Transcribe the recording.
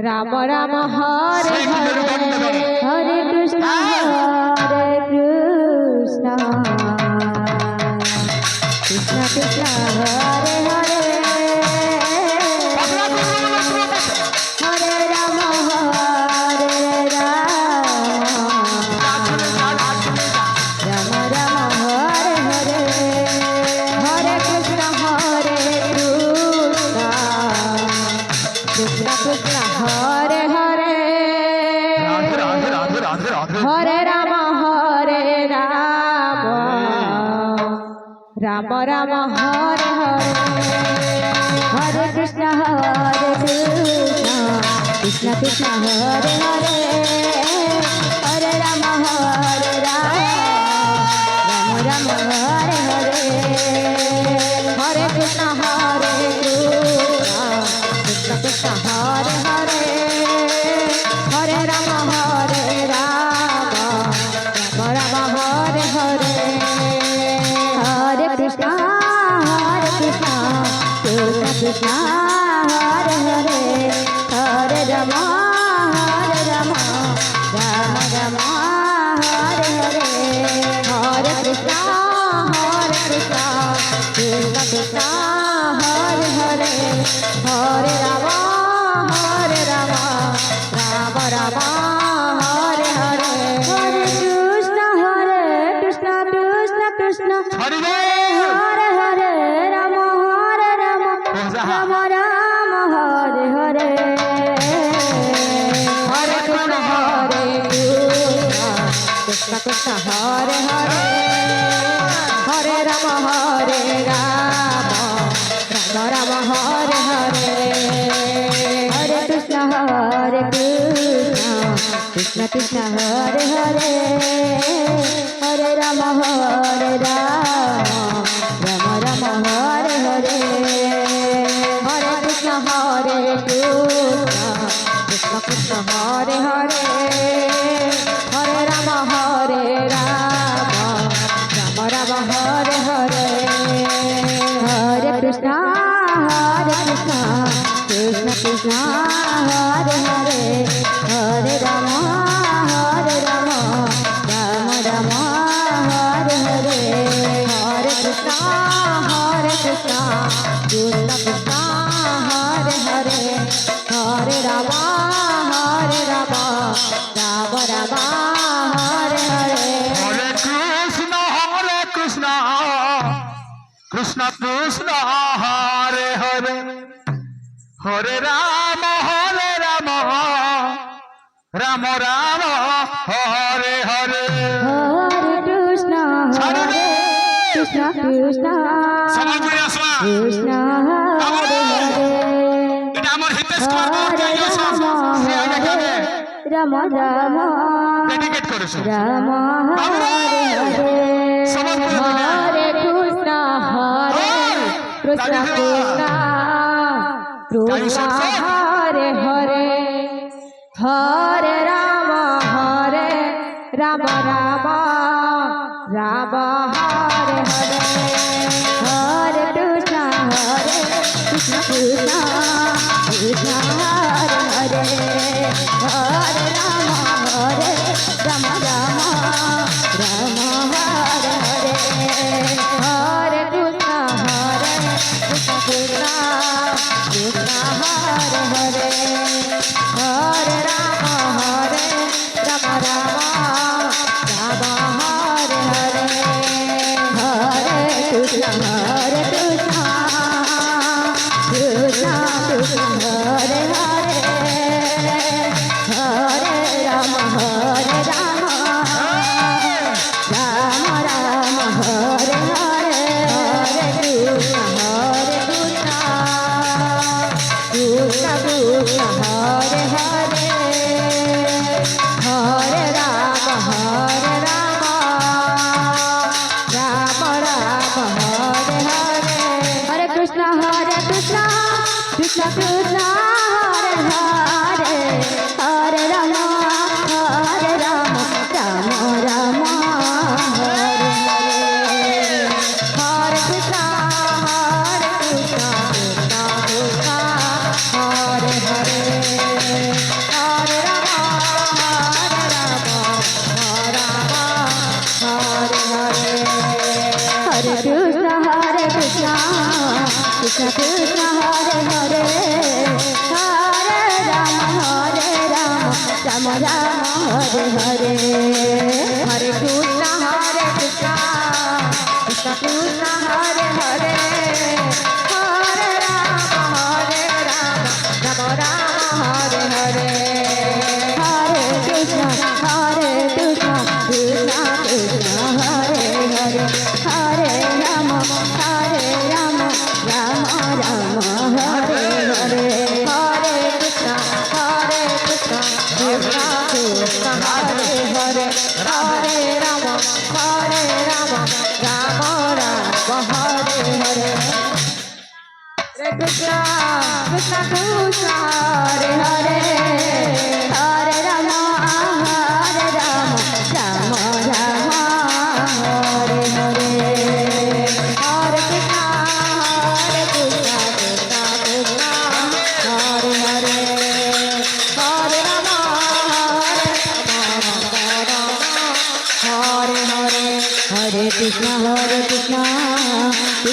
राम राम हरे हरे हरे कृष्ण कृष्ण कृष्ण हरे हरे हरे राम राम राम हरे हरे हरे कृष्ण कृष्ण कृष्ण हरे हरे हरे राम राम राम हरे हरे हरे कृष्ण कृष्ण कृष्ण हरे हरे हरे राम राम हरे हरे हरे कृष्ण कृष्ण कृष्ण हरे हरे हरे राम राम हरे हरे हरे कृष्ण कृष्ण कृष्ण हरे हरे हरे राम राम राम हरे हरे हरे कृष्ण कृष्ण कृष्ण हरे हरे हरे राम राम राम हरे हरे हरे कृष्ण कृष्ण कृष्ण हरे हरे राम राम राम हरे हरे हरे कृष्ण कृष्ण कृष्ण हरे हरे हरे राम राम राम हरे हरे हरे कृष्ण कृष्ण कृष्ण हरे हरे हरे राम राम राम हरे हरे हरे कृष्ण कृष्ण कृष्ण हरे हरे हरे राम राम हरे हरे हरे कृष्ण कृष्ण कृष्ण हरे हरे हरे राम राम राम हरे हरे हरे कृष्ण कृष्ण कृष्ण हरे हरे हरे राम राम राम हरे हरे हरे कृष्ण कृष्ण कृष्ण हरे हरे हरे राम राम राम हरे हरे हरे कृष्ण कृष्ण कृष्ण हरे हरे এটা আমার হিতেশ কুমার রাম রাম ডেডিকেট করেছে রাম হরে হরে হরে কৃষ্ণ কৃষ্ণ কৃষ্ণ হরে হরে হরে রাম রাম রাম হরে হরে हरे Krishna Krishna Krishna Hare Hare Hare Ram Ram Ram Hare Hare Hare Krishna Krishna Krishna Hare Hare Hare Ram Ram Hare Hare Hare Krishna Hare Hare Hare Krishna Krishna Krishna Hare Hare Hare Rama Rama Rama Hare Hare Hare Krishna Krishna Krishna Hare Hare Hare Rama Rama Rama Hare Hare Hare Krishna Krishna Krishna Hare Hare Hare Rama Rama Hare Hare Hare Krishna Krishna Krishna Hare Hare Hare Rama Rama Rama Hare Hare Hare Krishna Krishna Krishna Hare Hare Hare Rama Hare Hare Hare Krishna